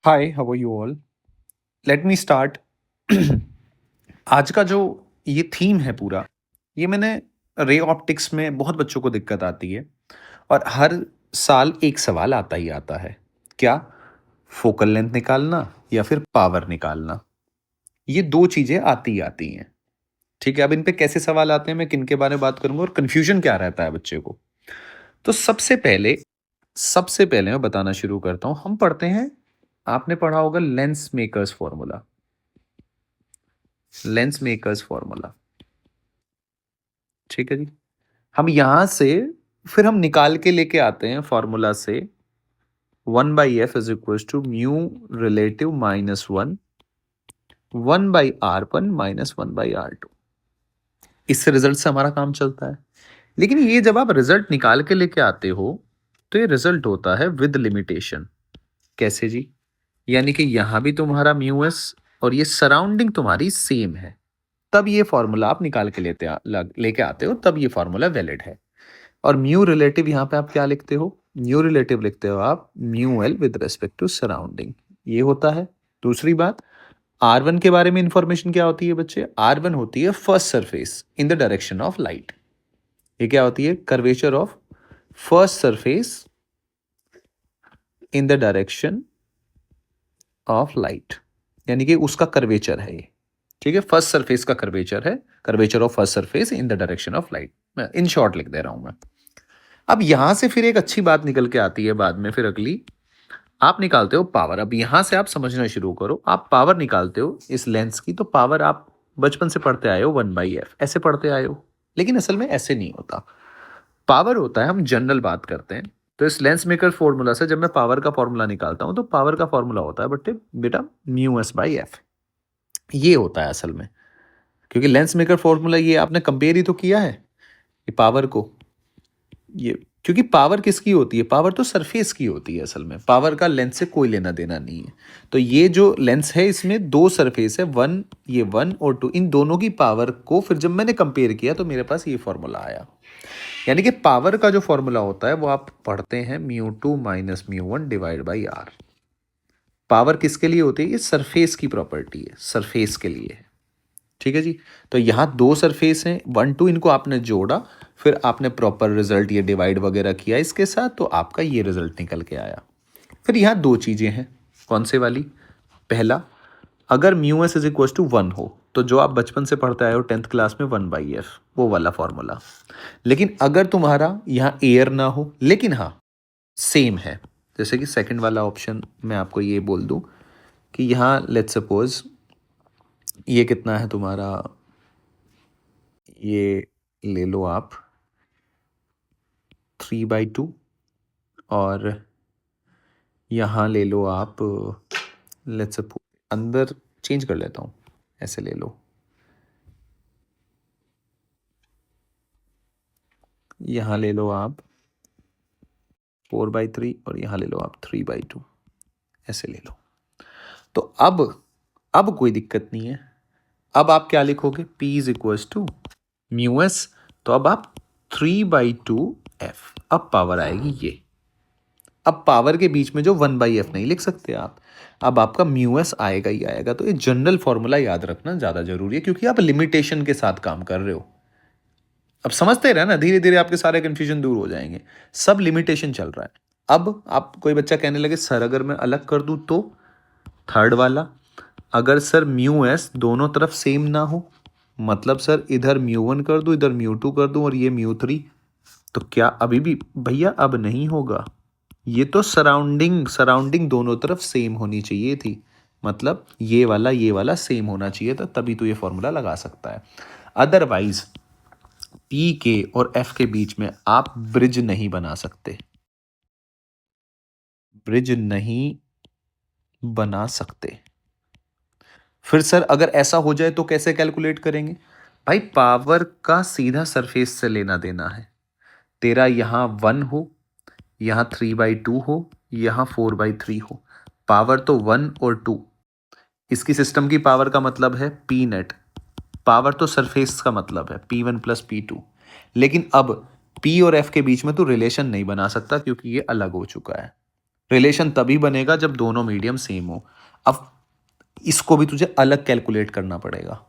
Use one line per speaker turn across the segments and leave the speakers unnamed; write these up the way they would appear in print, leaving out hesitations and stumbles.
Hi, how are you all? Let me start. आज का जो ये थीम है पूरा, ये मैंने रे ऑप्टिक्स में बहुत बच्चों को दिक्कत आती है और हर साल एक सवाल आता ही आता है। क्या? फोकल लेंथ निकालना या फिर पावर निकालना? ये 2 चीज़ें आती ही आती हैं। ठीक है, अब इन पे कैसे सवाल आते हैं, मैं किन के बारे में बात करूँगा और कन्फ्यूज़न क्या रहता है बच्चे को। तो सबसे पहले मैं बताना शुरू करता हूँ। हम पढ़ते हैं, आपने पढ़ा होगा lens makers formula. Lens makers formula, ठीक है जी। हम यहां से फिर हम निकाल के लेके आते हैं फॉर्मूला से 1/f = μ relative -1 1/r1 - 1/r2। इससे रिजल्ट से हमारा काम चलता है। लेकिन ये जब आप रिजल्ट निकाल के लेके आते हो तो ये रिजल्ट होता है विद लिमिटेशन। कैसे जी? यानी कि यहां भी तुम्हारा म्यू एस और ये सराउंडिंग तुम्हारी सेम है, तब ये फॉर्मूला आप निकाल के लेके आते हो, तब ये फॉर्मूला वैलिड है। और म्यू रिलेटिव यहाँ पे आप क्या लिखते हो? म्यू रिलेटिव लिखते हो आप mu l with respect to surrounding. ये होता है। दूसरी बात, आर वन के बारे में इंफॉर्मेशन क्या होती है बच्चे? आर वन होती है first surface in the direction of light. ये क्या होती है? Curvature of first surface in the direction of light, यानी कि उसका कर्वेचर है ये। ठीक है, फर्स्ट सरफेस का कर्वेचर है, curvature of first surface in the direction of light. मैं इन शॉर्ट लिख दे रहा हूं मैं। अब यहां से फिर एक अच्छी बात निकल के आती है बाद में, फिर अगली आप निकालते हो पावर। अब यहां से आप समझना शुरू करो, आप पावर निकालते हो इस लेंस की, तो पावर आप बचपन से पढ़ते आए हो 1/f, ऐसे पढ़ते आए हो। लेकिन असल में ऐसे नहीं होता। पावर होता है, हम जनरल बात करते हैं, तो इस लेंस मेकर फॉर्मूला से जब मैं पावर का फॉर्मूला निकालता हूं तो पावर का फॉर्मूला होता है बट्टे बेटा μs/f। ये होता है असल में, क्योंकि लेंस मेकर फॉर्मूला ये आपने कंपेयर ही तो किया है ये पावर को। ये क्योंकि पावर किसकी होती है? पावर तो सरफेस की होती है। असल में पावर का लेंस से कोई लेना देना नहीं है। तो ये जो लेंस है इसमें 2 सरफेस है, वन, ये 1 और 2, इन दोनों की पावर को फिर जब मैंने कंपेयर किया तो मेरे पास ये फॉर्मूला आया। यानी कि पावर का जो फॉर्मूला होता है वो आप पढ़ते हैं μ2 - μ1 डिवाइड बाई आर। पावर किसके लिए होती है? ये सरफेस की प्रॉपर्टी है, सरफेस के लिए है। ठीक है जी। तो यहाँ 2 सरफेस हैं, 1 2, इनको आपने जोड़ा, फिर आपने प्रॉपर रिजल्ट ये डिवाइड वगैरह किया इसके साथ, तो आपका ये रिजल्ट निकल के आया। फिर यहाँ 2 चीज़ें हैं। कौन से वाली? पहला, अगर μs = 1 हो तो जो आप बचपन से पढ़ते आए हो 10th क्लास में 1/f, वो वाला फॉर्मूला। लेकिन अगर तुम्हारा यहाँ एयर ना हो, लेकिन हाँ सेम है, जैसे कि सेकंड वाला ऑप्शन मैं आपको ये बोल दूं कि यहाँ लेट्स सपोज ये कितना है तुम्हारा, ये ले लो आप 3/2, और यहाँ ले लो आप, लेट्स सपोज अंदर चेंज कर लेता हूँ, ऐसे ले लो, यहाँ ले लो आप 4/3 और यहाँ ले लो आप 3/2, ऐसे ले लो। तो अब कोई दिक्कत नहीं है। अब आप क्या लिखोगे? P = μs, तो अब आप 3/2f, अब पावर आएगी ये। अब पावर के बीच में जो 1/f नहीं लिख सकते आप, अब आपका μs आएगा ही आएगा। तो ये जनरल फॉर्मूला याद रखना ज़्यादा जरूरी है, क्योंकि आप लिमिटेशन के साथ काम कर रहे हो। अब समझते रहे ना, धीरे धीरे आपके सारे कंफ्यूजन दूर हो जाएंगे। सब लिमिटेशन चल रहा है। अब आप कोई बच्चा कहने लगे सर अगर मैं अलग कर दूं तो, थर्ड वाला, अगर सर μs दोनों तरफ सेम ना हो, मतलब सर इधर μ1 कर दूं, इधर μ2 कर दूं और ये μ3, तो क्या अभी भी भैया अब नहीं होगा? ये तो सराउंडिंग दोनों तरफ सेम होनी चाहिए थी, मतलब ये वाला सेम होना चाहिए था, तभी तो ये फॉर्मूला लगा सकता है। अदरवाइज पी के और एफ के बीच में आप ब्रिज नहीं बना सकते, ब्रिज नहीं बना सकते। फिर सर अगर ऐसा हो जाए तो कैसे कैलकुलेट करेंगे? भाई पावर का सीधा सरफेस से लेना देना है। तेरा यहाँ 1 हो, यहाँ 3/2 हो, यहाँ 4/3 हो, पावर तो 1 और 2। इसकी सिस्टम की पावर का मतलब है पी नेट, पावर तो सरफेस का मतलब है P1 + P2। लेकिन अब P और F के बीच में तो रिलेशन नहीं बना सकता, क्योंकि ये अलग हो चुका है। रिलेशन तभी बनेगा जब दोनों मीडियम सेम हो। अब इसको भी तुझे अलग कैलकुलेट करना पड़ेगा,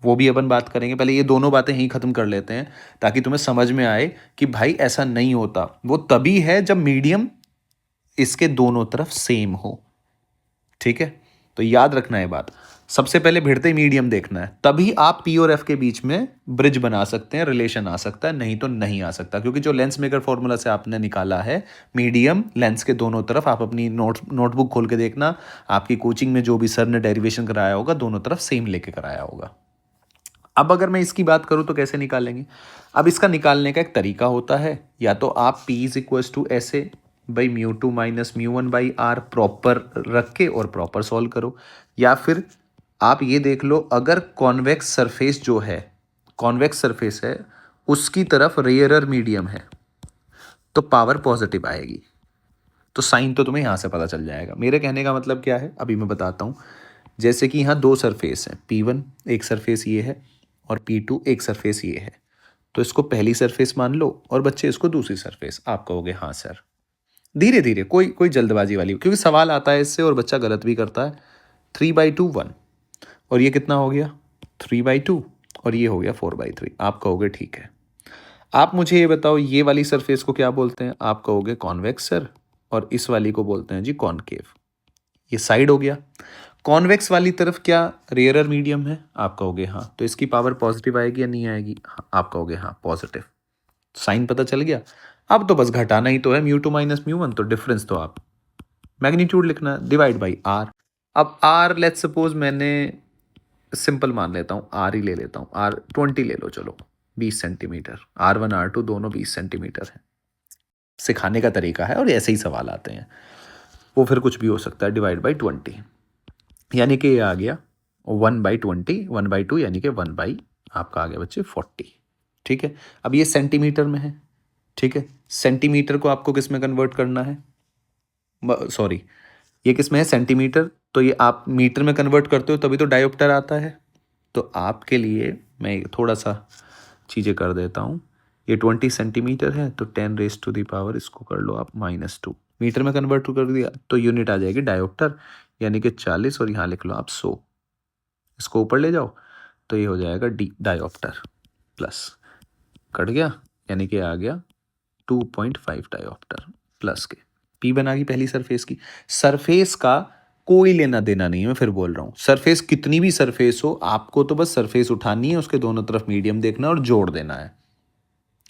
वो भी अपन बात करेंगे। पहले ये दोनों बातें यहीं ख़त्म कर लेते हैं ताकि तुम्हें समझ में आए कि भाई ऐसा नहीं होता। वो तभी है जब मीडियम इसके दोनों तरफ सेम हो, ठीक है। तो याद रखना है बात, सबसे पहले भिड़ते मीडियम देखना है, तभी आप पी और एफ के बीच में ब्रिज बना सकते हैं, रिलेशन आ सकता है, नहीं तो नहीं आ सकता। क्योंकि जो लेंस मेकर फॉर्मूला से आपने निकाला है, मीडियम लेंस के दोनों तरफ, आप अपनी नोटबुक खोल के देखना, आपकी कोचिंग में जो भी सर ने डेरिवेशन कराया होगा दोनों तरफ सेम लेके कराया होगा। अब अगर मैं इसकी बात करूं तो कैसे निकालेंगे? अब इसका निकालने का एक तरीका होता है, या तो आप P इज इक्वल्स टू ऐसे by mu two minus mu one by R proper रख के और प्रॉपर सॉल्व करो, या फिर आप ये देख लो अगर कॉन्वेक्स सरफेस जो है, कॉन्वेक्स सरफेस है, उसकी तरफ रेयरर मीडियम है तो पावर पॉजिटिव आएगी। तो साइन तो तुम्हें यहाँ से पता चल जाएगा। मेरे कहने का मतलब क्या है अभी मैं बताता हूँ। जैसे कि यहाँ दो सरफेस हैं, P1 एक सरफेस ये है और P2 एक सरफेस ये है, तो इसको पहली सरफेस मान लो और बच्चे इसको दूसरी सरफेस। आप कहोगे हाँ सर, धीरे धीरे, कोई कोई जल्दबाजी वाली, क्योंकि सवाल आता है इससे और बच्चा गलत भी करता है। 3/2 1, और ये कितना हो गया 3/2, और ये हो गया 4/3। आप कहोगे ठीक है। आप मुझे ये बताओ ये वाली सरफेस को क्या बोलते हैं? आप कहोगे कॉन्वेक्स सर, और इस वाली को बोलते हैं जी कॉनकेव। ये साइड हो गया। कॉन्वेक्स वाली तरफ क्या रेयरर मीडियम है? आप कहोगे हाँ, तो इसकी पावर पॉजिटिव आएगी या नहीं आएगी? हाँ, आप कहोगे हाँ पॉजिटिव। साइन पता चल गया। अब तो बस घटाना ही तो है, mu two minus mu one, तो डिफरेंस तो आप मैग्नीट्यूड लिखना, डिवाइड बाई आर। अब आर लेट्स सपोज मैंने सिंपल मान लेता हूँ, आर ही ले लेता हूँ, आर 20 ले लो, चलो 20 सेंटीमीटर। R1 R2 दोनों 20 सेंटीमीटर है। सिखाने का तरीका है और ऐसे ही सवाल आते हैं, वो फिर कुछ भी हो सकता है। डिवाइड बाई 20 यानी कि ये आ गया 1/20, 1/2 यानी कि 1 आपका आ गया बच्चे 40, ठीक है। अब ये सेंटीमीटर में है, ठीक है। सेंटीमीटर को आपको किस में कन्वर्ट करना है? सॉरी, ये किस में है? सेंटीमीटर। तो ये आप मीटर में कन्वर्ट करते हो तभी तो डायोप्टर आता है। तो आपके लिए मैं थोड़ा सा चीज़ें कर देता हूँ। ये 20 सेंटीमीटर है तो 10⁻⁴ इसको कर लो आप -2। मीटर में कन्वर्ट कर दिया तो यूनिट आ जाएगी डायोप्टर, यानी कि 40, और यहाँ लिख लो आप 100। इसको ऊपर ले जाओ तो ये हो जाएगा डायोप्टर, प्लस कट गया, यानी कि आ गया 2.5 डायोप्टर प्लस के। पी बना गई पहली सरफेस की। सरफेस का कोई लेना देना नहीं है, मैं फिर बोल रहा हूँ। सरफेस कितनी भी सरफेस हो, आपको तो बस सरफेस उठानी है, उसके दोनों तरफ मीडियम देखना और जोड़ देना है।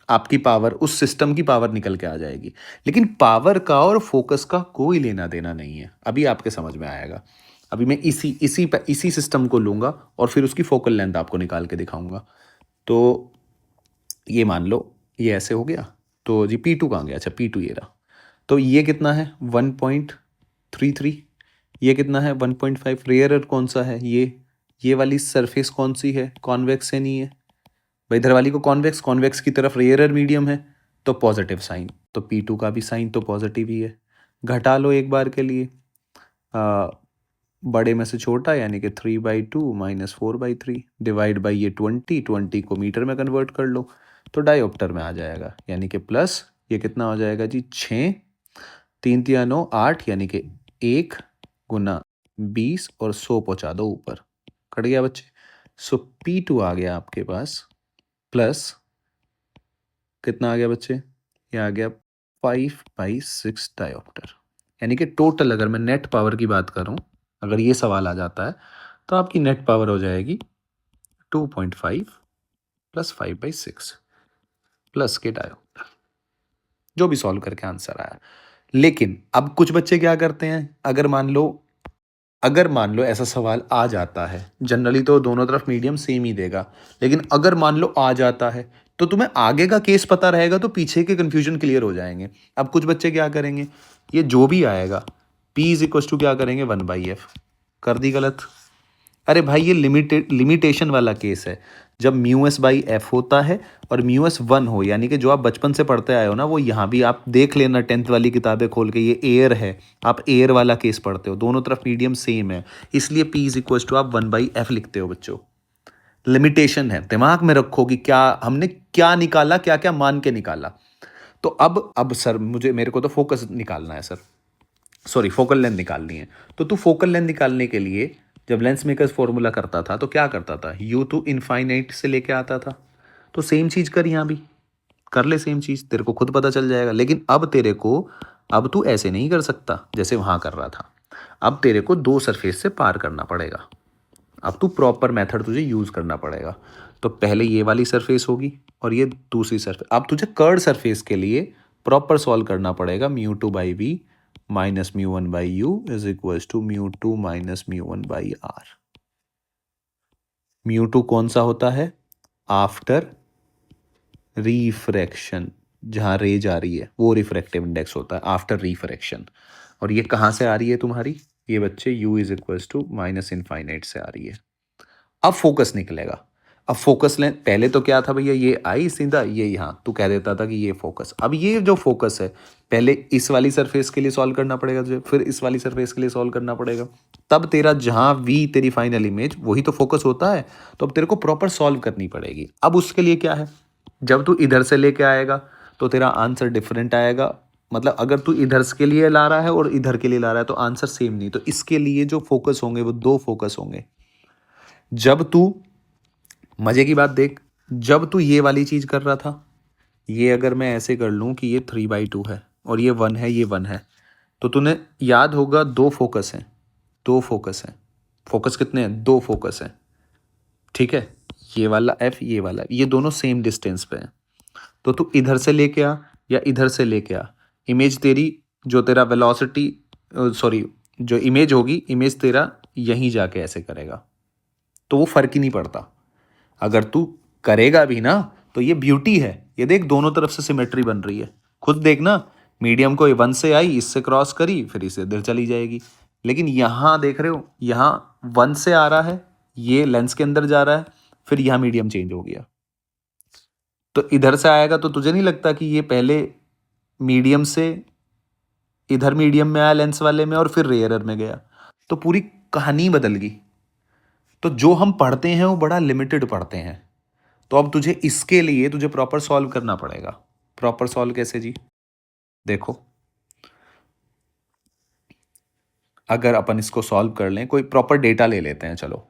आपकी पावर, उस सिस्टम की पावर निकल के आ जाएगी। लेकिन पावर का और फोकस का कोई लेना देना नहीं है, अभी आपके समझ में आएगा। अभी मैं इसी सिस्टम को लूँगा और फिर उसकी फोकल लेंथ आपको निकाल के दिखाऊंगा। तो ये मान लो ये ऐसे हो गया, तो जी P2 कहाँ गया? अच्छा P2 ये रहा। तो ये कितना है 1.33, ये कितना है 1.5। रेयर कौन सा है? ये वाली सरफेस कौन सी है? कॉन्वेक्स है, नहीं है भाई। इधर वाली को कॉन्वेक्स, कॉन्वेक्स की तरफ रेयर मीडियम है तो पॉजिटिव साइन, तो P2 का भी साइन तो पॉजिटिव ही है। घटा लो एक बार के लिए, बड़े में से छोटा यानी कि 3/2 - 4/3 डिवाइड बाई ये 20 को मीटर में कन्वर्ट कर लो तो डायोप्टर में आ जाएगा, यानी कि प्लस ये कितना हो जाएगा जी 6, 3 3 9 8, यानी कि 1 × 20 और 100 पहुँचा दो ऊपर, कट गया बच्चे। सो P2 आ गया आपके पास प्लस कितना आ गया बच्चे? ये आ गया 5/6 डायोप्टर, यानी कि टोटल अगर मैं नेट पावर की बात करूं, अगर ये सवाल आ जाता है तो आपकी नेट पावर हो जाएगी 2.5 प्लस 5/6 प्लस के डायोप्टर, जो भी सॉल्व करके आंसर आया। लेकिन अब कुछ बच्चे क्या करते हैं, अगर मान लो ऐसा सवाल आ जाता है, जनरली तो दोनों तरफ मीडियम सेम ही देगा, लेकिन अगर मान लो आ जाता है तो तुम्हें आगे का केस पता रहेगा तो पीछे के कंफ्यूजन क्लियर हो जाएंगे। अब कुछ बच्चे क्या करेंगे, ये जो भी आएगा P इज इक्वल टू क्या करेंगे 1/f, कर दी गलत। अरे भाई ये लिमिटेशन वाला केस है, जब μs/f होता है और μs 1 हो, यानी कि जो आप बचपन से पढ़ते आए हो ना, वो यहाँ भी आप देख लेना 10th वाली किताबें खोल के, ये एयर है, आप एयर वाला केस पढ़ते हो, दोनों तरफ मीडियम सेम है, इसलिए P इज इक्वल टू आप 1/f लिखते हो बच्चों। लिमिटेशन है, दिमाग में रखो कि क्या हमने क्या निकाला, क्या क्या मान के निकाला। तो अब सर मेरे को तो फोकस निकालना है सर, सॉरी फोकल लेंथ निकालनी है। तो तू फोकल लेंथ निकालने के लिए जब लेंस मेकर्स फॉर्मूला करता था तो क्या करता था, यू टू इनफाइनाइट से लेके आता था। तो सेम चीज कर, यहाँ भी कर ले सेम चीज, तेरे को खुद पता चल जाएगा। लेकिन अब तेरे को, अब तू ऐसे नहीं कर सकता जैसे वहां कर रहा था, अब तेरे को दो सरफेस से पार करना पड़ेगा। अब तू प्रॉपर मेथड तुझे यूज करना पड़ेगा। तो पहले ये वाली सरफेस होगी और ये दूसरी सरफेस। अब तुझे कर्ड सरफेस के लिए प्रॉपर सॉल्व करना पड़ेगा। Mu two by v minus mu one by u is equal to mu two minus mu one by R. Mu two कौन सा होता है, आफ्टर रिफ्रैक्शन, जहां रे जा रही है वो रिफ्रैक्टिव इंडेक्स होता है आफ्टर रिफ्रैक्शन। और ये कहां से आ रही है तुम्हारी, ये बच्चे u is equal to minus infinite से आ रही है। अब फोकस निकलेगा। अब फोकस लें, पहले तो क्या था भैया, ये आई सीधा, ये यहाँ तू कह देता था कि ये फोकस। अब ये जो फोकस है, पहले इस वाली सरफेस के लिए सॉल्व करना पड़ेगा तुझे, फिर इस वाली सरफेस के लिए सॉल्व करना पड़ेगा। तब तेरा जहां वी तेरी फाइनल इमेज, वही तो फोकस होता है। तो अब तेरे को प्रॉपर सॉल्व करनी पड़ेगी। अब उसके लिए क्या है, जब तू इधर से लेके आएगा तो तेरा आंसर डिफरेंट आएगा। मतलब अगर तू इधर के लिए ला रहा है और इधर के लिए ला रहा है तो आंसर सेम नहीं। तो इसके लिए जो फोकस होंगे वो दो फोकस होंगे। जब तू, मजे की बात देख, जब तू ये वाली चीज कर रहा था, ये अगर मैं ऐसे कर लूं कि ये 3/2 है और ये 1 है, ये 1 है, तो तूने याद होगा दो फोकस हैं, दो फोकस हैं। फोकस कितने हैं, दो फोकस हैं, ठीक है। ये वाला एफ, ये वाला F, ये दोनों सेम डिस्टेंस पे हैं। तो तू इधर से लेके आ या इधर से लेके आ, इमेज तेरी, जो तेरा वेलोसिटी, सॉरी, जो इमेज होगी, इमेज तेरा यहीं जाके ऐसे करेगा। तो वो फर्क ही नहीं पड़ता। अगर तू करेगा भी ना तो ये ब्यूटी है, ये देख दोनों तरफ से सिमेट्री बन रही है। खुद देखना, मीडियम को 1 से आई, इससे क्रॉस करी, फिर इसे इधर चली जाएगी। लेकिन यहाँ देख रहे हो, यहाँ 1 से आ रहा है, ये लेंस के अंदर जा रहा है, फिर यहाँ मीडियम चेंज हो गया। तो इधर से आएगा तो तुझे नहीं लगता कि ये पहले मीडियम से इधर मीडियम में आया लेंस वाले में और फिर रेयरर में गया, तो पूरी कहानी बदल गई। तो जो हम पढ़ते हैं वो बड़ा लिमिटेड पढ़ते हैं। तो अब तुझे इसके लिए तुझे प्रॉपर सॉल्व करना पड़ेगा। प्रॉपर सॉल्व कैसे जी, देखो, अगर अपन इसको सॉल्व कर लें, कोई प्रॉपर डेटा ले लेते हैं, चलो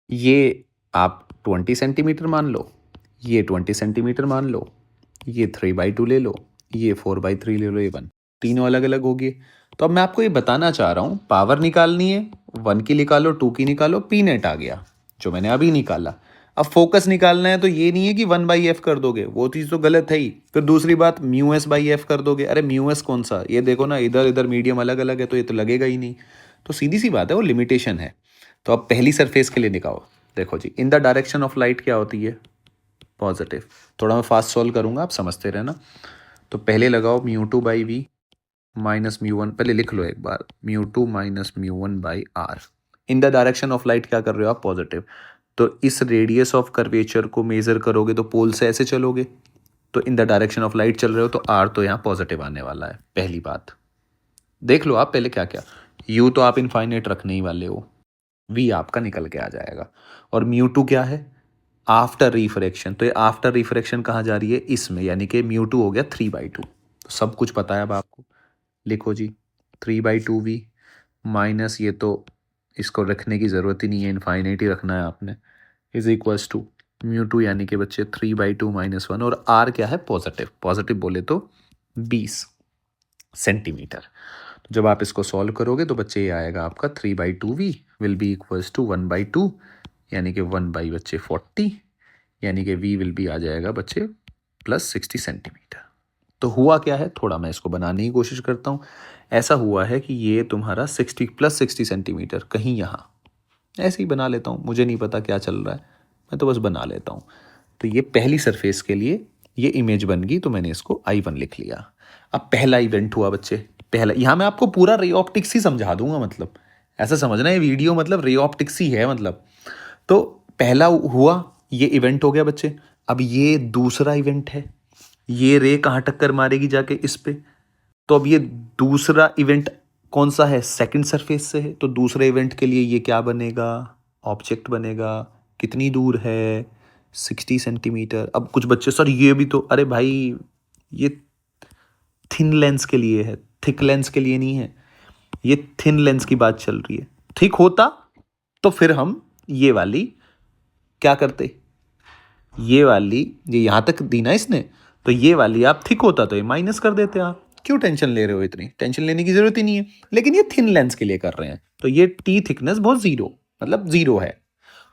ये आप 20 सेंटीमीटर मान लो, ये 20 सेंटीमीटर मान लो, ये 3/2 ले लो, ये 4/3 ले लो, ये 1, तीनों अलग अलग होगी। तो अब मैं आपको ये बताना चाह रहा हूँ, पावर निकालनी है, 1 की निकालो, 2 की निकालो, पी नेट आ गया जो मैंने अभी निकाला। अब फोकस निकालना है तो ये नहीं है कि 1/f कर दोगे, वो चीज़ तो गलत है ही। फिर दूसरी बात, म्यू एस बाई एफ कर दोगे, अरे म्यू एस कौन सा, ये देखो ना, इधर इधर मीडियम अलग अलग है तो ये तो लगेगा ही नहीं। तो सीधी सी बात है, वो लिमिटेशन है। तो अब पहली सरफेस के लिए निकालो, देखो जी, in the direction of light क्या होती है, पॉजिटिव। थोड़ा मैं फास्ट सॉल्व करूंगा, आप समझते रहना। तो पहले लगाओ mu two by v minus mu one, पहले लिख लो एक बार, mu two minus mu one by r. In the direction of light क्या कर रहे हो आप, पॉजिटिव। तो इस रेडियस ऑफ कर्वेचर को मेजर करोगे तो पोल से ऐसे चलोगे, तो in the direction of light चल रहे हो तो आर तो यहाँ पॉजिटिव आने वाला है। पहली बात देख लो आप पहले क्या क्या, यू तो आप इनफाइनाइट रखने ही वाले हो, वी आपका निकल के आ जाएगा। और म्यू टू क्या है, आफ्टर रिफ्रैक्शन। तो ये आफ्टर रिफ्रैक्शन कहाँ जा रही है, इसमें, यानी कि म्यू टू हो गया 3/2। तो सब कुछ पता है अब आपको, लिखो जी 3/2v माइनस, ये तो इसको रखने की ज़रूरत ही नहीं है, इनफाइनाइट ही रखना है आपने, is equals to mu two, यानी कि बच्चे 3/2 माइनस 1, और आर क्या है, पॉजिटिव। पॉजिटिव बोले तो 20 सेंटीमीटर। तो जब आप इसको सॉल्व करोगे तो बच्चे ये आएगा आपका 3/2v will be equals to 1/2, यानी कि 1 बच्चे 40, यानी कि v विल बी आ जाएगा बच्चे प्लस 60 सेंटीमीटर। तो हुआ क्या है, थोड़ा मैं इसको बनाने की कोशिश करता हूँ। ऐसा हुआ है कि ये तुम्हारा 60 प्लस 60 सेंटीमीटर कहीं यहाँ, ऐसे ही बना लेता हूँ, मुझे नहीं पता क्या चल रहा है, मैं तो बस बना लेता हूँ। तो ये पहली सरफेस के लिए ये इमेज बन गई, तो मैंने इसको I1 लिख लिया। अब पहला इवेंट हुआ बच्चे, पहला, यहाँ मैं आपको पूरा रे ऑप्टिक्स ही समझा दूंगा, मतलब ऐसा समझना ये वीडियो मतलब रे ऑप्टिक्स ही है मतलब। तो पहला हुआ, ये इवेंट हो गया बच्चे। अब ये दूसरा इवेंट है, ये रे कहाँ टक्कर मारेगी जाके, इस पे। तो अब ये दूसरा इवेंट कौन सा है, सेकंड सरफेस से है। तो दूसरे इवेंट के लिए ये क्या बनेगा, ऑब्जेक्ट बनेगा। कितनी दूर है, 60 सेंटीमीटर। अब कुछ बच्चे, सर ये भी तो, अरे भाई ये थिन लेंस के लिए है, थिक लेंस के लिए नहीं है। ये थिन लेंस की बात चल रही है। थिक होता तो फिर हम ये वाली क्या करते, ये वाली, ये यहां तक दी ना इसने, तो ये वाली आप थिक होता तो ये माइनस कर देते आप। क्यों टेंशन ले रहे हो, इतनी टेंशन लेने की जरूरत ही नहीं है। लेकिन ये थिन लेंस के लिए कर रहे हैं, तो ये टी थिकनेस बहुत जीरो, मतलब जीरो है।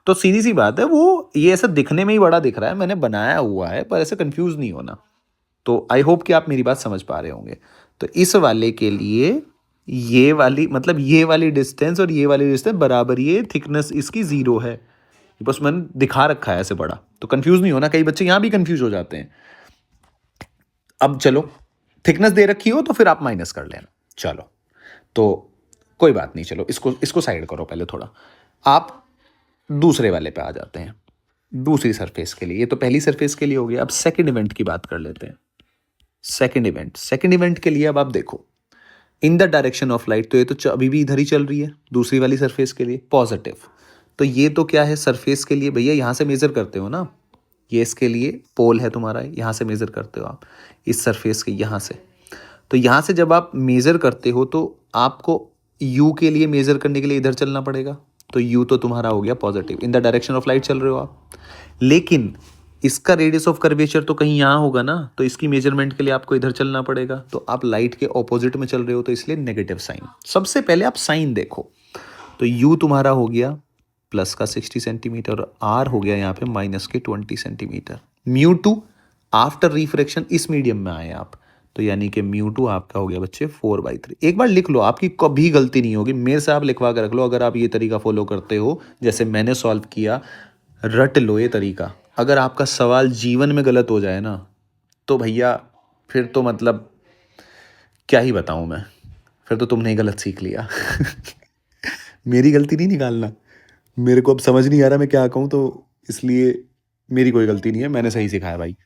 तो सीधी सी बात है, वो ये ऐसा दिखने में ही बड़ा दिख रहा है, मैंने बनाया हुआ है, पर ऐसे कंफ्यूज नहीं होना। तो आई होप कि आप मेरी बात समझ पा रहे होंगे। तो इस वाले के लिए ये वाली, मतलब ये वाली डिस्टेंस और ये वाली डिस्टेंस बराबर, ये थिकनेस इसकी जीरो है। बस मैंने दिखा रखा है ऐसे बड़ा, तो कंफ्यूज नहीं होना। कई बच्चे यहां भी कंफ्यूज हो जाते हैं। अब चलो, थिकनेस दे रखी हो तो फिर आप माइनस कर लेना। चलो, तो कोई बात नहीं, चलो इसको इसको साइड करो पहले थोड़ा। आप दूसरे वाले पे आ जाते हैं, दूसरी सरफेस के लिए। ये तो पहली सरफेस के लिए हो गया। अब सेकंड इवेंट की बात कर लेते हैं। सेकंड इवेंट के लिए अब आप देखो, इन द डायरेक्शन ऑफ लाइट, तो ये तो अभी भी इधर ही चल रही है दूसरी वाली सरफेस के लिए, पॉजिटिव। तो ये तो क्या है, सरफेस के लिए भैया यहां से मेजर करते हो ना, ये इसके लिए पोल है तुम्हारा, यहां से मेजर करते हो आप इस सरफेस के, यहां से। तो यहां से जब आप मेजर करते हो तो आपको यू के लिए मेजर करने के लिए इधर चलना पड़ेगा। तो यू तो तुम्हारा हो गया positive, in the direction of light चल रहे हो आप। लेकिन इसका रेडियस ऑफ कर्वेचर तो कहीं यहाँ होगा ना, तो इसकी मेजरमेंट के लिए आपको इधर चलना पड़ेगा। तो आप लाइट के ऑपोजिट में चल रहे हो, तो इसलिए नेगेटिव साइन। सबसे पहले आप साइन देखो, तो यू तुम्हारा हो गया प्लस का 60 सेंटीमीटर और आर हो गया यहाँ पे माइनस के 20 centimetre. Mu two after refraction इस मीडियम में आए आप, तो यानी कि म्यू टू आपका हो गया बच्चे 4/3। एक बार लिख लो, आपकी कभी गलती नहीं होगी, मेरे से आप लिखवा कर रख लो। अगर आप ये तरीका फॉलो करते हो जैसे मैंने सॉल्व किया, रट लो ये तरीका। अगर आपका सवाल जीवन में गलत हो जाए ना, तो भैया फिर तो मतलब क्या ही बताऊं मैं, फिर तो तुमने ही गलत सीख लिया। मेरी गलती नहीं निकालना, मेरे को अब समझ नहीं आ रहा मैं क्या कहूँ, तो इसलिए मेरी कोई गलती नहीं है, मैंने सही सिखाया भाई।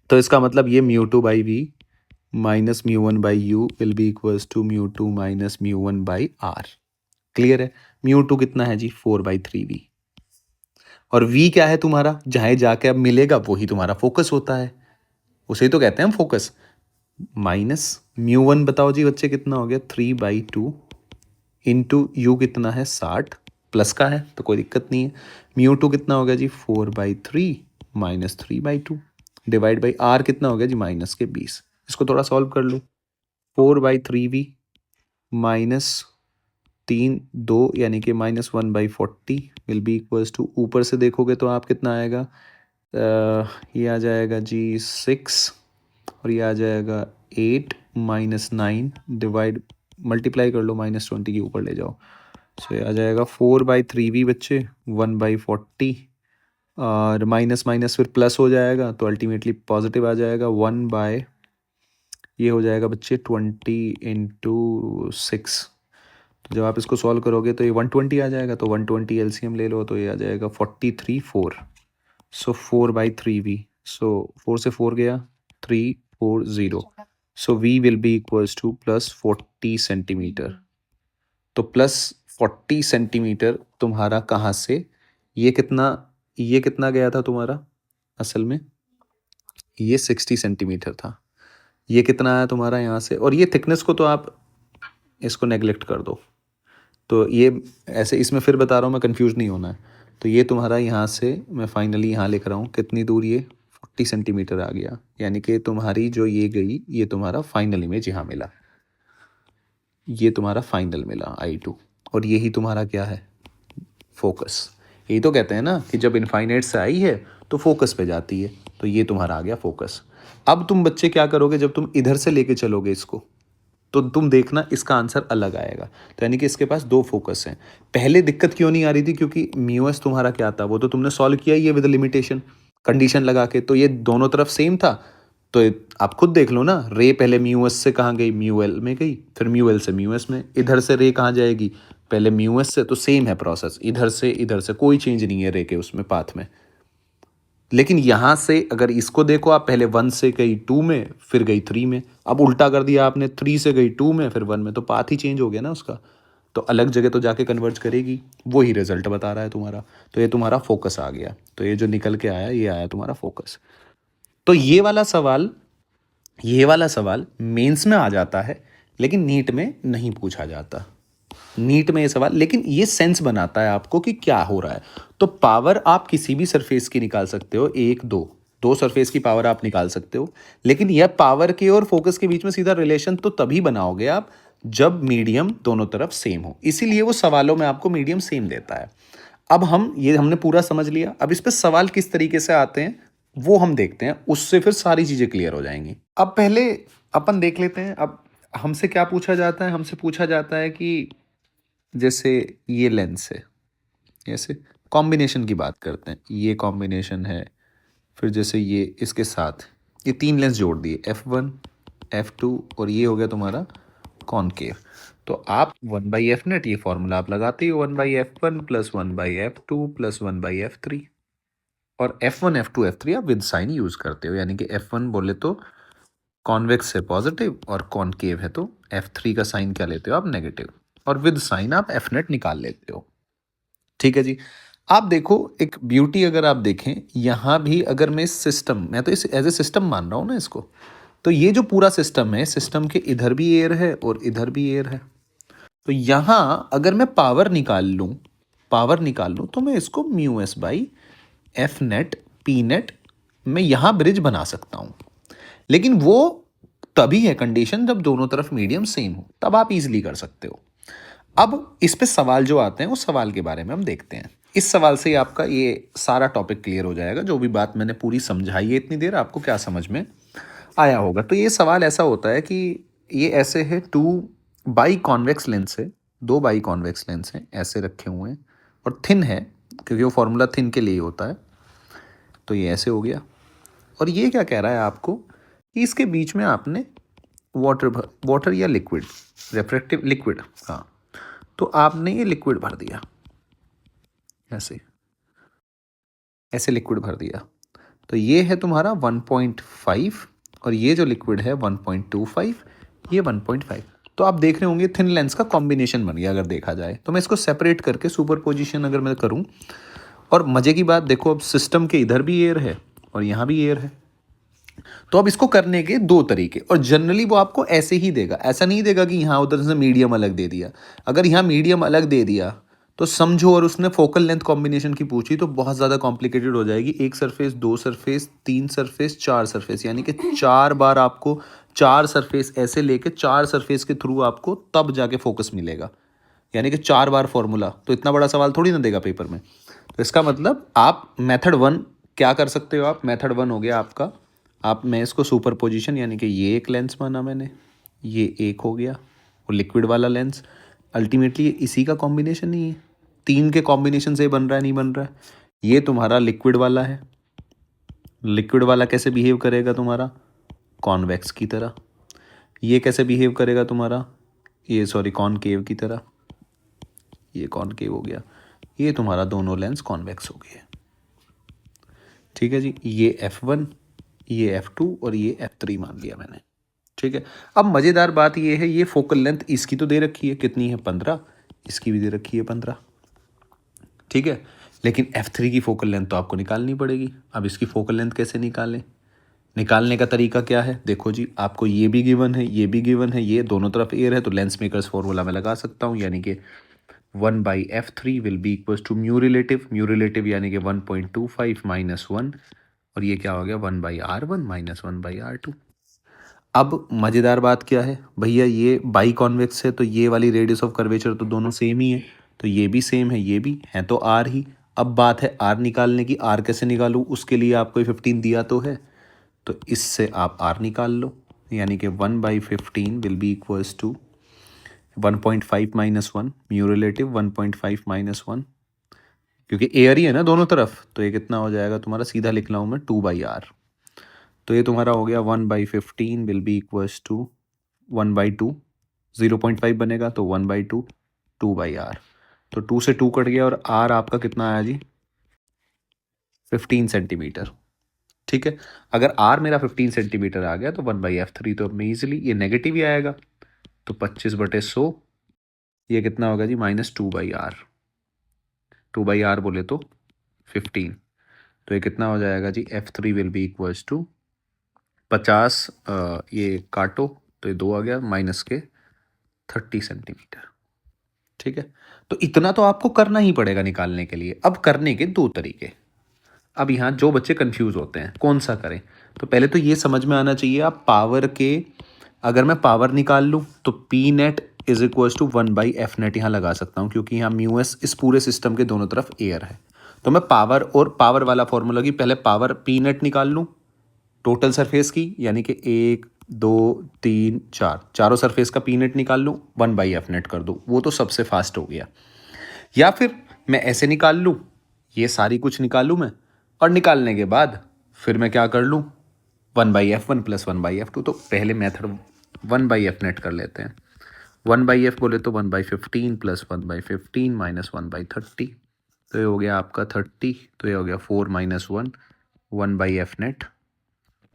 तो इसका मतलब ये mu two by v minus mu one by u will be equals to mu two minus mu one by R. Clear है? म्यू टू कितना है जी, 4/3v। और v क्या है तुम्हारा, जहां जाके अब मिलेगा वही तुम्हारा फोकस होता है, उसे ही तो कहते हैं हम फोकस। माइनस म्यू वन बताओ जी बच्चे कितना हो गया, 3/2 इंटू यू कितना है 60, प्लस का है तो कोई दिक्कत नहीं है। म्यू टू कितना हो गया जी 4/3 माइनस 3/2 डिवाइड बाई आर कितना हो गया जी माइनस के 20। इसको थोड़ा सॉल्व कर लो, 4/3v माइनस 3 2 यानी कि -1/40 विल बी इक्वल्स टू, ऊपर से देखोगे तो आप कितना आएगा, ये आ जाएगा जी 6 और ये आ जाएगा 8 -9 डिवाइड मल्टीप्लाई कर लो, -20 के ऊपर ले जाओ। सो ये आ जाएगा 4/3v बच्चे 1/40 और माइनस माइनस फिर प्लस हो जाएगा, तो अल्टीमेटली पॉजिटिव आ जाएगा 1 ये हो जाएगा बच्चे 20 इंटू 6। तो जब आप इसको सॉल्व करोगे तो ये 120 आ जाएगा, तो 120 एलसीएम ले लो तो ये आ जाएगा 43 4। सो 4/3v, सो 4 से 4 गया 340। सो v will be equals two plus 40 centimetre. तो प्लस 40 सेंटीमीटर तुम्हारा कहाँ से, ये कितना गया था तुम्हारा, असल में ये 60 सेंटीमीटर था। ये कितना आया तुम्हारा यहाँ से, और ये थिकनेस को तो आप इसको नेग्लेक्ट कर दो। तो ये ऐसे इसमें फिर बता रहा हूँ मैं, कंफ्यूज नहीं होना है। तो ये तुम्हारा यहाँ से मैं फाइनली यहाँ लिख रहा हूँ कितनी दूर, ये 40 सेंटीमीटर आ गया। यानी कि तुम्हारी जो ये गई, ये तुम्हारा फाइनल इमेज यहाँ मिला, ये तुम्हारा फाइनल मिला I2। और यही तुम्हारा क्या है, फोकस। यही तो कहते हैं ना कि जब इनफाइनाइट से आई है तो फोकस पे जाती है। तो ये तुम्हारा आ गया फोकस। अब तुम बच्चे क्या करोगे, जब तुम इधर से लेके चलोगे इसको, तो तुम देखना इसका आंसर अलग आएगा। तो यानी कि इसके पास दो फोकस हैं। पहले दिक्कत क्यों नहीं आ रही थी, क्योंकि म्यूएस तुम्हारा क्या था, वो तो तुमने सॉल्व किया ही है विद लिमिटेशन, कंडीशन लगा के। तो ये दोनों तरफ सेम था। तो आप खुद देख लो ना, रे पहले म्यूएस से कहाँ गई, म्यूएल में गई, फिर म्यूएल से म्यूएस में। इधर से रे कहाँ जाएगी, पहले म्यूएस से। तो सेम है प्रोसेस, इधर से कोई चेंज नहीं है रे के उसमें पाथ में। लेकिन यहाँ से अगर इसको देखो आप, पहले 1 से गई 2 में, फिर गई 3 में। अब उल्टा कर दिया आपने, 3 से गई 2 में, फिर 1 में, तो पाथ ही चेंज हो गया ना उसका। तो अलग जगह तो जाके कन्वर्ज करेगी, वही रिजल्ट बता रहा है तुम्हारा। तो ये तुम्हारा फोकस आ गया। तो ये जो निकल के आया, ये आया तुम्हारा फोकस। तो ये वाला सवाल ये वाला सवाल मेंस में आ जाता है लेकिन नीट में नहीं पूछा जाता। नीट में ये सवाल लेकिन ये सेंस बनाता है आपको कि क्या हो रहा है। तो पावर आप किसी भी सरफेस की निकाल सकते हो, एक दो दो सरफेस की पावर आप निकाल सकते हो, लेकिन यह पावर के और फोकस के बीच में सीधा रिलेशन तो तभी बनाओगे आप जब मीडियम दोनों तरफ सेम हो। इसीलिए वो सवालों में आपको मीडियम सेम देता है। अब हमने पूरा समझ लिया। अब इस पे सवाल किस तरीके से आते हैं वो हम देखते हैं, उससे फिर सारी चीजें क्लियर हो जाएंगी। अब पहले अपन देख लेते हैं। अब हमसे क्या पूछा जाता है, हमसे पूछा जाता है कि जैसे ये लेंस है, जैसे कॉम्बिनेशन की बात करते हैं, ये कॉम्बिनेशन है, फिर जैसे ये इसके साथ ये तीन लेंस जोड़ दिए, F1 F2 और ये हो गया तुम्हारा कॉनकेव। तो आप 1/f नेट ये फॉर्मूला आप लगाते हो, 1/f1 plus 1/f2 plus 1/f3। और F1 F2 F3 आप विद साइन यूज करते हो, यानी कि F1 बोले तो कॉन्वेक्स है पॉजिटिव और कॉनकेव है तो F3 का साइन क्या लेते हो आप, नेगेटिव, और विद साइन आप एफ नेट निकाल लेते हो। ठीक है जी। आप देखो एक ब्यूटी, अगर आप देखें यहाँ भी, अगर मैं सिस्टम, मैं तो इस एज ए सिस्टम मान रहा हूँ ना इसको, तो ये जो पूरा सिस्टम है, सिस्टम के इधर भी एयर है और इधर भी एयर है। तो यहाँ अगर मैं पावर निकाल लूँ तो मैं इसको mu S by F net P net मैं यहाँ ब्रिज बना सकता हूँ। लेकिन वो तभी है कंडीशन जब दोनों तरफ मीडियम सेम हो, तब आप इजीली कर सकते हो। अब इस पे सवाल जो आते हैं उस सवाल के बारे में हम देखते हैं। इस सवाल से ही आपका ये सारा टॉपिक क्लियर हो जाएगा। जो भी बात मैंने पूरी समझाई है इतनी देर, आपको क्या समझ में आया होगा। तो ये सवाल ऐसा होता है कि ये ऐसे है, टू बाई कॉन्वेक्स लेंस है, दो बाई कॉन्वेक्स लेंस हैं ऐसे रखे हुए हैं और थिन है, क्योंकि वो फॉर्मूला थिन के लिए ही होता है। तो ये ऐसे हो गया। और ये क्या कह रहा है आपको कि इसके बीच में आपने वाटर या लिक्विड, रिफ्रैक्टिव लिक्विड, हाँ, तो आपने ये लिक्विड भर दिया, ऐसे ऐसे लिक्विड भर दिया। तो ये है तुम्हारा 1.5 और ये जो लिक्विड है 1.25, ये 1.5। तो आप देख रहे होंगे थिन लेंस का कॉम्बिनेशन बन गया। अगर देखा जाए तो मैं इसको सेपरेट करके सुपर पोजिशन अगर मैं करूं, और मज़े की बात देखो, अब सिस्टम के इधर भी एयर है और यहाँ भी एयर है। तो अब इसको करने के दो तरीके, और जनरली वो आपको ऐसे ही देगा, ऐसा नहीं देगा कि यहाँ उधर से मीडियम अलग दे दिया। अगर यहाँ मीडियम अलग दे दिया तो समझो, और उसने फोकल लेंथ कॉम्बिनेशन की पूछी तो बहुत ज़्यादा कॉम्प्लिकेटेड हो जाएगी। एक सरफेस, दो सरफेस, तीन सरफेस, चार सरफेस, यानी कि चार बार आपको चार सरफेस ऐसे लेके चार सरफेस के थ्रू आपको तब जाके फोकस मिलेगा, यानी कि चार बार फॉर्मूला। तो इतना बड़ा सवाल थोड़ी ना देगा पेपर में। तो इसका मतलब आप मेथड वन क्या कर सकते हो, आप मेथड वन हो गया आपका, आप, मैं इसको सुपर पोजिशन, यानी कि ये एक लेंस माना मैंने, ये एक हो गया वो लिक्विड वाला लेंस। अल्टीमेटली इसी का कॉम्बिनेशन ही है, तीन के कॉम्बिनेशन से बन रहा है, नहीं बन रहा है। ये तुम्हारा लिक्विड वाला है। लिक्विड वाला कैसे बिहेव करेगा तुम्हारा, कॉन्वेक्स की तरह। ये कैसे बिहेव करेगा तुम्हारा, ये सॉरी कॉनकेव की तरह। ये कॉनकेव हो गया। ये तुम्हारा दोनों लेंस कॉन्वेक्स हो गए। ठीक है जी। ये F1, ये F2 और ये F3 मान लिया मैंने। ठीक है। अब मज़ेदार बात ये है, ये फोकल लेंथ इसकी तो दे रखी है, कितनी है 15, इसकी भी दे रखी है 15। ठीक है। लेकिन F3 की फोकल लेंथ तो आपको निकालनी पड़ेगी। अब इसकी फोकल लेंथ कैसे निकालें, निकालने का तरीका क्या है, देखो जी, आपको ये भी गिवन है, ये भी गिवन है, ये दोनों तरफ एयर है, तो लेंस मेकर्स फॉर्मूला में लगा सकता हूँ, यानी कि 1/f3 will be equals to mu relative यानी कि 1.25 माइनस 1, और ये क्या हो गया 1/r1 माइनस 1/r2। अब मज़ेदार बात क्या है भैया, ये बाई कॉन्वेक्स है तो ये वाली रेडियस ऑफ कर्वेचर तो दोनों सेम ही है, तो ये भी सेम है, ये भी है, तो आर ही। अब बात है आर निकालने की। आर कैसे निकालूँ, उसके लिए आपको 15 दिया तो है, तो इससे आप आर निकाल लो, यानी कि 1/15 will be equals to 1.5 minus 1, mu relative 1.5 minus 1, क्योंकि एयर ही है ना दोनों तरफ, तो ये कितना हो जाएगा तुम्हारा, सीधा लिख रहा हूँ मैं 2/r। तो ये तुम्हारा हो गया 1/15 विल बी इक्वल्स टू 1/2, 0.5 बनेगा तो 1/2, 2/r। तो 2 से 2 कट गया और r आपका कितना आया जी, 15 सेंटीमीटर। ठीक है। अगर r मेरा 15 सेंटीमीटर आ गया तो 1/f3 तो अब मैं ईजिली, ये नेगेटिव ही आएगा, तो 25/100, ये कितना होगा जी, -2/r। 2/r बोले तो 15, तो ये कितना हो जाएगा जी, F3 will be equals to 50 ये काटो तो ये 2 आ गया, माइनस के 30 सेंटीमीटर। ठीक है, तो इतना तो आपको करना ही पड़ेगा निकालने के लिए। अब करने के 2 तरीके। अब यहाँ जो बच्चे कंफ्यूज होते हैं कौन सा करें, तो पहले तो ये समझ में आना चाहिए, आप पावर के, अगर मैं पावर निकाल लूँ तो P net is equal to 1/f net यहाँ लगा सकता हूँ, क्योंकि यहाँ म्यू एस इस पूरे सिस्टम के दोनों तरफ एयर है। तो मैं पावर और पावर वाला फॉर्मूला की पहले पावर पी नेट निकाल लूँ टोटल सरफेस की, यानी कि 1 2 3 4 चारों सरफेस का पी नेट निकाल लूँ, 1/f नेट कर दूँ, वो तो सबसे फास्ट हो गया। या फिर मैं ऐसे निकाल लूँ, ये सारी कुछ निकाल लूँ मैं, और निकालने के बाद फिर मैं क्या कर लूँ, 1/f1 प्लस 1/f2। तो पहले मेथड 1/f नेट कर लेते हैं। 1/f बोले तो 1/15 प्लस 1/15 माइनस 1/30, तो ये हो गया आपका 30, तो ये हो गया 4 माइनस 1 1/f नेट।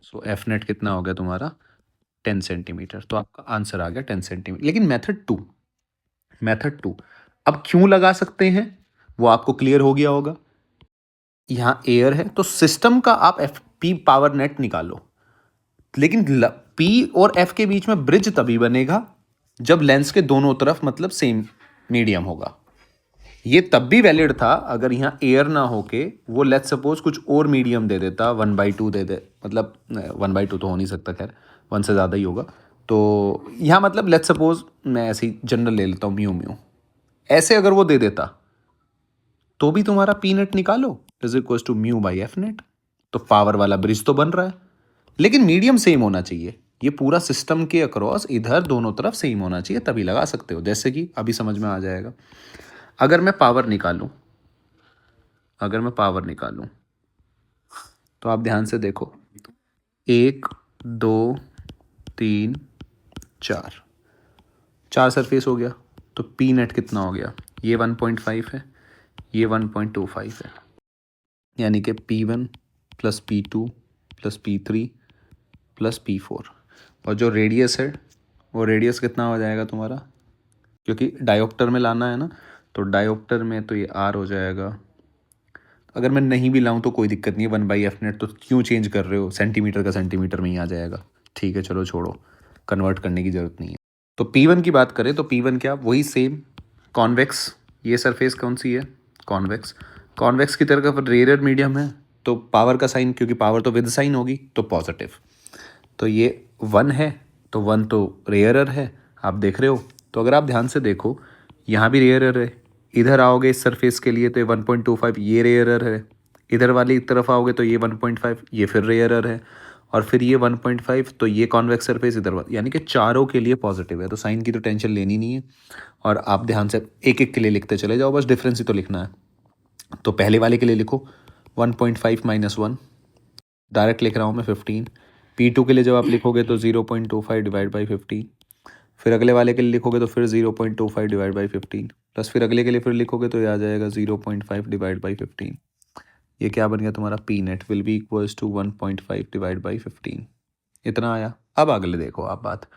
सो एफ नेट कितना हो गया तुम्हारा 10 सेंटीमीटर। तो आपका आंसर आ गया 10 सेंटीमीटर। लेकिन मेथड 2 अब क्यों लगा सकते हैं वो आपको क्लियर हो गया होगा। यहाँ एयर है तो सिस्टम का आप एफ पी पावर नेट निकालो, लेकिन पी और एफ के बीच में ब्रिज तभी बनेगा जब लेंस के दोनों तरफ मतलब सेम मीडियम होगा। ये तब भी वैलिड था अगर यहाँ एयर ना होके वो लेट्स सपोज कुछ और मीडियम दे देता, 1/2 दे दे, मतलब 1/2 तो हो नहीं सकता, खैर 1 से ज़्यादा ही होगा। तो यहाँ मतलब लेट्स सपोज मैं ऐसे ही जनरल ले लेता हूँ, म्यू ऐसे अगर वो दे देता तो भी तुम्हारा पी नेट निकालो is equal to μ/f net. तो पावर वाला ब्रिज तो बन रहा है, लेकिन मीडियम सेम होना चाहिए। ये पूरा सिस्टम के अक्रॉस इधर दोनों तरफ सेम होना चाहिए, तभी लगा सकते हो। जैसे कि अभी समझ में आ जाएगा। अगर मैं पावर निकालूं तो आप ध्यान से देखो, 1 2 3 4 सरफेस हो गया, तो पी नेट कितना हो गया, ये 1.5 है, ये 1.25 है, यानी कि P1 plus P2 plus P3 plus P4। और जो रेडियस है वो रेडियस कितना हो जाएगा तुम्हारा, क्योंकि डायोप्टर में लाना है ना, तो डायोप्टर में तो ये R हो जाएगा। अगर मैं नहीं भी लाऊं तो कोई दिक्कत नहीं है, 1/f नेट तो क्यों चेंज कर रहे हो, सेंटीमीटर का सेंटीमीटर में ही आ जाएगा। ठीक है चलो छोड़ो, कन्वर्ट करने की ज़रूरत नहीं है। तो P1 की बात करें तो P1 क्या, वही सेम कॉन्वेक्स। ये सरफेस कौन सी है, कॉन्वेक्स की तरफ रेयर मीडियम है, तो पावर का साइन, क्योंकि पावर तो विद साइन होगी तो पॉजिटिव। तो ये 1 है, तो 1 तो रेयरर है, आप देख रहे हो। तो अगर आप ध्यान से देखो यहाँ भी रेयरर है, इधर आओगे इस सरफेस के लिए तो ये 1.25 ये रेयरर है, इधर वाली तरफ आओगे तो ये 1.5 ये फिर रेयरर है, और फिर ये 1.5 तो ये कॉन्वेक्स सरफेस इधर, यानी कि चारों के लिए पॉजिटिव है। तो साइन की तो टेंशन लेनी नहीं है, और आप ध्यान से एक एक के लिए लिखते चले जाओ, बस डिफरेंस ही तो लिखना है। तो पहले वाले के लिए लिखो 1.5 माइनस 1, डायरेक्ट लिख रहा हूँ मैं 15। P2 के लिए जब आप लिखोगे तो 0.25 डिवाइड बाई 15, फिर अगले वाले के लिए लिखोगे तो फिर 0.25 डिवाइड बाई 15, प्लस फिर अगले के लिए फिर लिखोगे तो ये आ जाएगा 0.5 डिवाइड बाई 15। ये क्या बन गया तुम्हारा, P net will be equals to 1.5 divide by 15। इतना आया। अब अगले देखो आप बात,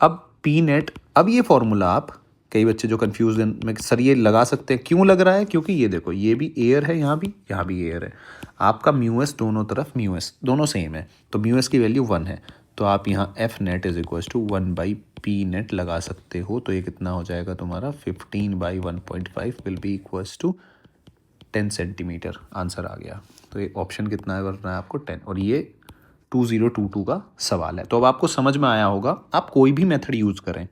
अब पी नेट, अब ये फॉर्मूला आप, कई बच्चे जो कंफ्यूज में सर ये लगा सकते हैं, क्यों लग रहा है, क्योंकि ये देखो ये भी एयर है, यहाँ भी एयर है। आपका म्यू एस दोनों तरफ म्यू एस दोनों सेम है, तो म्यू एस की वैल्यू 1 है, तो आप यहाँ F net is equal to 1/p net लगा सकते हो। तो ये कितना हो जाएगा तुम्हारा 15/1.5 will be equals to 10 centimetre. Answer आ गया। तो ये ऑप्शन कितना है करना है आपको 10, और ये 2022 का सवाल है। तो अब आपको समझ में आया होगा, आप कोई भी मेथड यूज़ करें,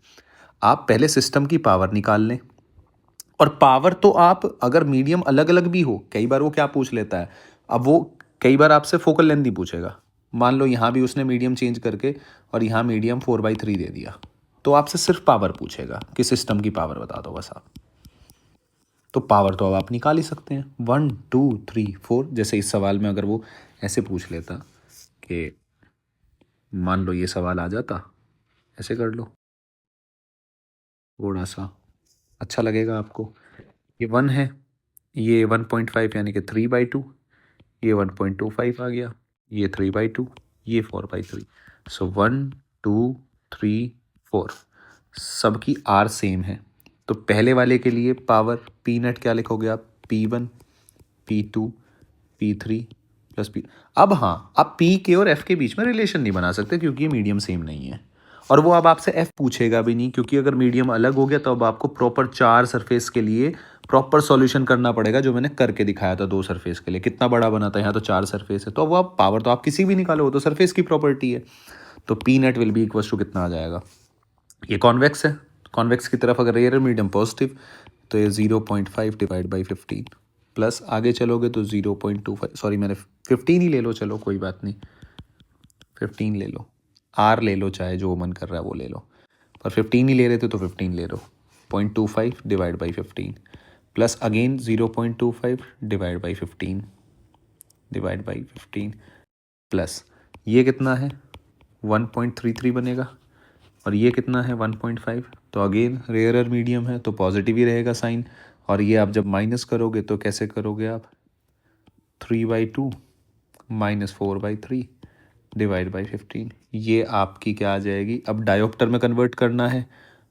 आप पहले सिस्टम की पावर निकाल लें, और पावर तो आप अगर मीडियम अलग अलग भी हो, कई बार वो क्या पूछ लेता है, अब वो कई बार आपसे फोकल लेंथ ही पूछेगा। मान लो यहाँ भी उसने मीडियम चेंज करके और यहाँ मीडियम 4/3 दे दिया, तो आपसे सिर्फ पावर पूछेगा कि सिस्टम की पावर बता दो बस आप। तो पावर तो अब आप निकाल ही सकते हैं, 1 2 3 4। जैसे इस सवाल में अगर वो ऐसे पूछ लेता कि मान लो ये सवाल आ जाता, ऐसे कर लो, थोड़ा सा अच्छा लगेगा आपको। ये 1 है, ये 1.5 यानी कि 3/2, ये 1.25 आ गया, ये 3/2, ये 4/3। सो 1 2 3 4 सबकी आर सेम है। तो पहले वाले के लिए पावर पी नेट क्या लिखोगे आप, P1 P2 P3 plus P. अब हाँ, आप पी के और एफ के बीच में रिलेशन नहीं बना सकते क्योंकि ये मीडियम सेम नहीं है, और वो अब आपसे एफ पूछेगा भी नहीं, क्योंकि अगर मीडियम अलग हो गया तो अब आपको प्रॉपर 4 सरफेस के लिए प्रॉपर सॉल्यूशन करना पड़ेगा, जो मैंने करके दिखाया था 2 सरफेस के लिए। कितना बड़ा बना था, यहाँ तो 4 सरफेस है, तो अब वो आप पावर तो आप किसी भी निकालो, वो तो सरफेस की प्रॉपर्टी है। तो P net will be equal to कितना आ जाएगा, ये कॉन्वेक्स है, कॉन्वेक्स की तरफ अगर रेयर मीडियम पॉजिटिव तो ये 0.5 डिवाइड बाई 15, प्लस आगे चलोगे तो 0.25, सॉरी मैंने 15 ही ले लो, चलो कोई बात नहीं, 15 ले लो, आर ले लो, चाहे जो मन कर रहा है वो ले लो, पर 15 ही ले रहे थे तो 15 ले लो। 0.25 divide by 15 plus again 0.25 divide by 15 divide by 15 plus ये कितना है 1.33 बनेगा, और ये कितना है 1.5, तो अगेन रेयरर मीडियम है तो पॉजिटिव ही रहेगा साइन, और ये आप जब माइनस करोगे तो कैसे करोगे आप, 3/2 माइनस 4/3 डिवाइड बाई 15, ये आपकी क्या आ जाएगी। अब डायोप्टर में कन्वर्ट करना है,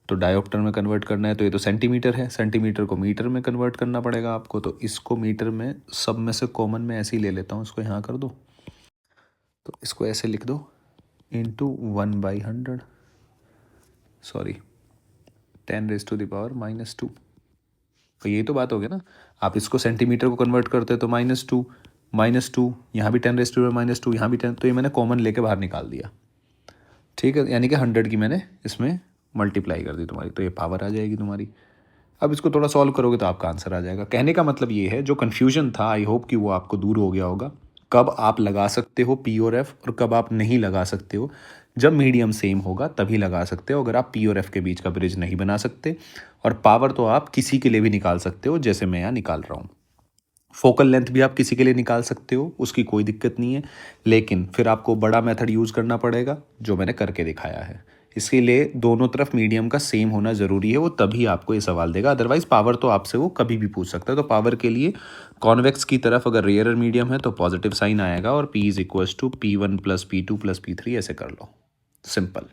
तो डायोप्टर में कन्वर्ट करना है तो ये तो सेंटीमीटर है, सेंटीमीटर को मीटर में कन्वर्ट करना पड़ेगा आपको, तो इसको मीटर में सब में से कॉमन में ऐसे ही ले लेता हूँ, इसको यहाँ कर दो, तो इसको ऐसे लिख दो इंटू 1/100, सॉरी 10⁻⁻², तो यही तो बात हो गई ना। आप इसको सेंटीमीटर को कन्वर्ट करते हो तो -2 यहाँ भी 10⁻², यहाँ भी 10, तो ये मैंने कॉमन लेके बाहर निकाल दिया, ठीक है, यानी कि 100 की मैंने इसमें मल्टीप्लाई कर दी तुम्हारी, तो ये पावर आ जाएगी तुम्हारी। अब इसको थोड़ा सॉल्व करोगे तो आपका आंसर आ जाएगा। कहने का मतलब ये है, जो कन्फ्यूजन था आई होप कि वो आपको दूर हो गया होगा, कब आप लगा सकते हो पी और एफ और कब आप नहीं लगा सकते हो। जब मीडियम सेम होगा तभी लगा सकते हो, अगर आप पी और एफ के बीच का ब्रिज नहीं बना सकते। और पावर तो आप किसी के लिए भी निकाल सकते हो, जैसे मैं यहाँ निकाल रहा हूँ। फोकल लेंथ भी आप किसी के लिए निकाल सकते हो, उसकी कोई दिक्कत नहीं है, लेकिन फिर आपको बड़ा मेथड यूज़ करना पड़ेगा जो मैंने करके दिखाया है। इसके लिए दोनों तरफ मीडियम का सेम होना ज़रूरी है, वो तभी आपको ये सवाल देगा, अदरवाइज़ पावर तो आपसे वो कभी भी पूछ सकता है। तो पावर के लिए कॉन्वेक्स की तरफ अगर रेयरर मीडियम है तो पॉजिटिव साइन आएगा, और P = P1 + P2 + P3 ऐसे कर लो, सिंपल।